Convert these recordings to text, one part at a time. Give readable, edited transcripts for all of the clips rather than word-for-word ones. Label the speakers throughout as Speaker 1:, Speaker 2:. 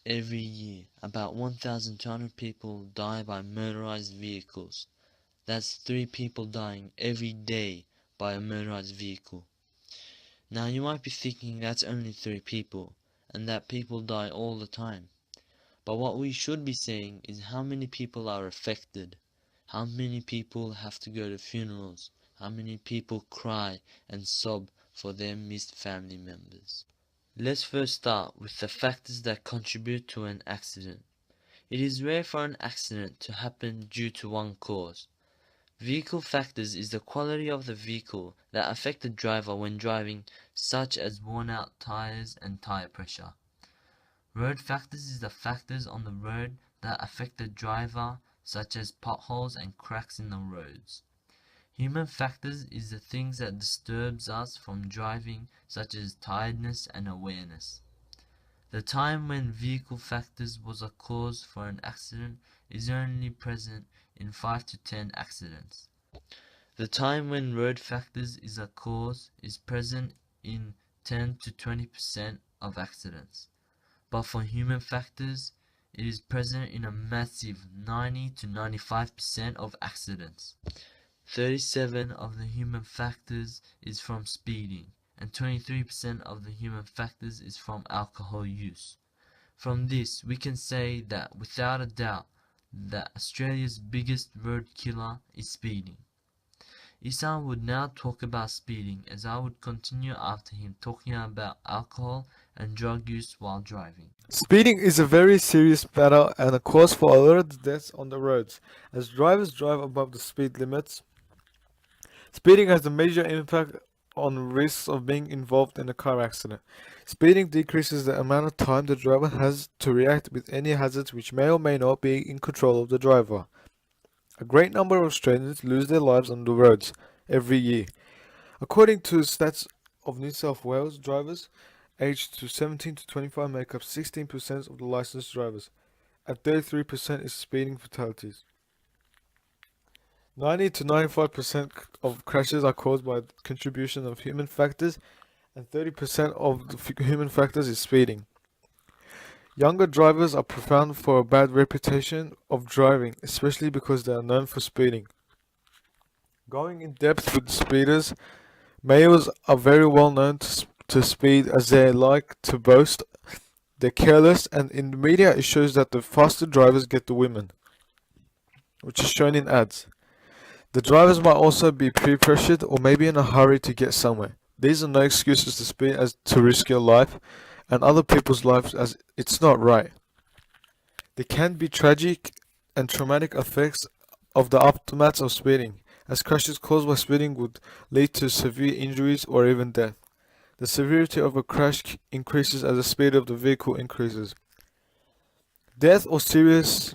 Speaker 1: Every year, about 1,200 people die by motorized vehicles. That's 3 people dying every day by a motorized vehicle. Now you might be thinking that's only 3 people, and that people die all the time. But what we should be saying is how many people are affected. How many people have to go to funerals. How many people cry and sob for their missed family members. Let's first start with the factors that contribute to an accident. It is rare for an accident to happen due to one cause. Vehicle factors is the quality of the vehicle that affect the driver when driving, such as worn out tires and tire pressure. Road factors is the factors on the road that affect the driver, such as potholes and cracks in the roads. Human factors is the things that disturbs us from driving, such as tiredness and awareness. The time when vehicle factors was a cause for an accident is only present in 5 to 10 accidents. The time when road factors is a cause is present in 10 to 20% of accidents. But for human factors, it is present in a massive 90 to 95% of accidents. 37 of the human factors is from speeding, and 23% of the human factors is from alcohol use. From this, we can say that without a doubt that Australia's biggest road killer is speeding. Ihsan would now talk about speeding, as I would continue after him talking about alcohol and drug use while driving.
Speaker 2: Speeding is a very serious matter and a cause for a lot of deaths on the roads. As drivers drive above the speed limits, speeding has a major impact on risks of being involved in a car accident. Speeding decreases the amount of time the driver has to react with any hazards which may or may not be in control of the driver. A great number of Australians lose their lives on the roads every year. According to stats of New South Wales, drivers aged to 17 to 25 make up 16% of the licensed drivers, and 33% is speeding fatalities. 90 to 95% of crashes are caused by the contribution of human factors, and 30% of the human factors is speeding. Younger drivers are profound for a bad reputation of driving, especially because they are known for speeding. Going in depth with speeders, males are very well known to speed as they like to boast. They're careless, and in the media it shows that the faster drivers get the women, which is shown in ads. The drivers might also be peer-pressured or maybe in a hurry to get somewhere. These are no excuses to speed as to risk your life and other people's lives, as it's not right. There can be tragic and traumatic effects of the aftermath of speeding, as crashes caused by speeding would lead to severe injuries or even death. The severity of a crash increases as the speed of the vehicle increases. Death or serious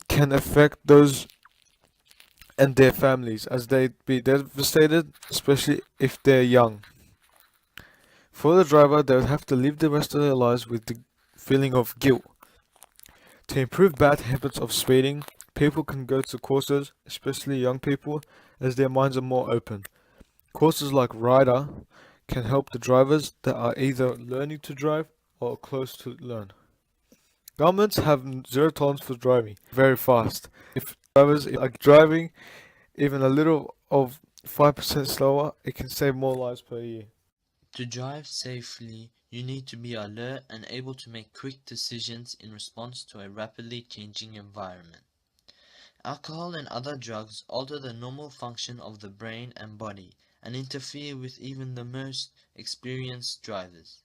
Speaker 2: can affect those and their families, as they'd be devastated, especially if they're young. For the driver, they would have to live the rest of their lives with the feeling of guilt. To improve bad habits of speeding, people can go to courses, especially young people, as their minds are more open. Courses like Rider can help the drivers that are either learning to drive or close to learn. Governments have zero tolerance for driving very fast. If drivers are driving even a little of 5% slower, it can save more lives per year.
Speaker 1: To drive safely, you need to be alert and able to make quick decisions in response to a rapidly changing environment. Alcohol and other drugs alter the normal function of the brain and body and interfere with even the most experienced drivers.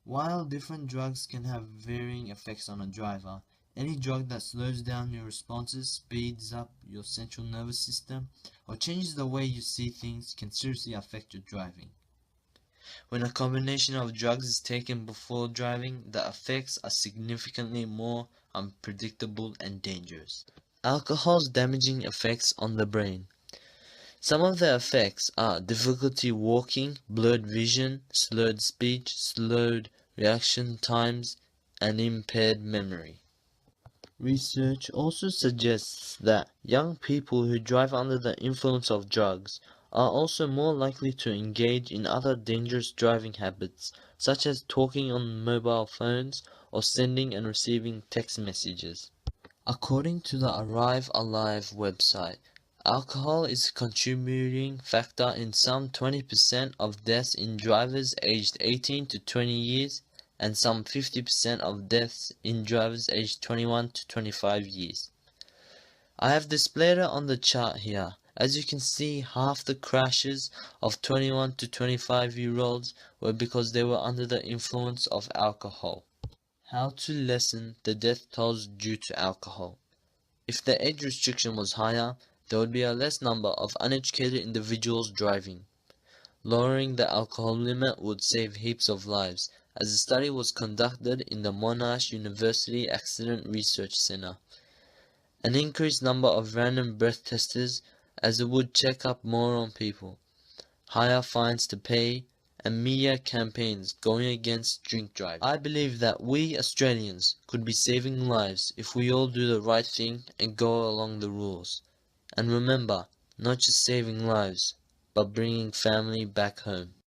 Speaker 1: While different drugs can have varying effects on a driver, any drug that slows down your responses, speeds up your central nervous system, or changes the way you see things can seriously affect your driving. When a combination of drugs is taken before driving, the effects are significantly more unpredictable and dangerous. Alcohol's damaging effects on the brain. Some of the effects are difficulty walking, blurred vision, slurred speech, slowed reaction times, and impaired memory. Research also suggests that young people who drive under the influence of drugs are also more likely to engage in other dangerous driving habits, such as talking on mobile phones or sending and receiving text messages. According to the Arrive Alive website, alcohol is a contributing factor in some 20% of deaths in drivers aged 18 to 20 years and some 50% of deaths in drivers aged 21 to 25 years. I have displayed it on the chart here. As you can see, half the crashes of 21 to 25-year-olds were because they were under the influence of alcohol. How to lessen the death tolls due to alcohol. If the age restriction was higher, there would be a less number of uneducated individuals driving. Lowering the alcohol limit would save heaps of lives, as the study was conducted in the Monash University Accident Research Center. An increased number of random breath testers, as it would check up more on people. Higher fines to pay, and media campaigns going against drink driving. I believe that we Australians could be saving lives if we all do the right thing and go along the rules. And remember, not just saving lives, but bringing family back home.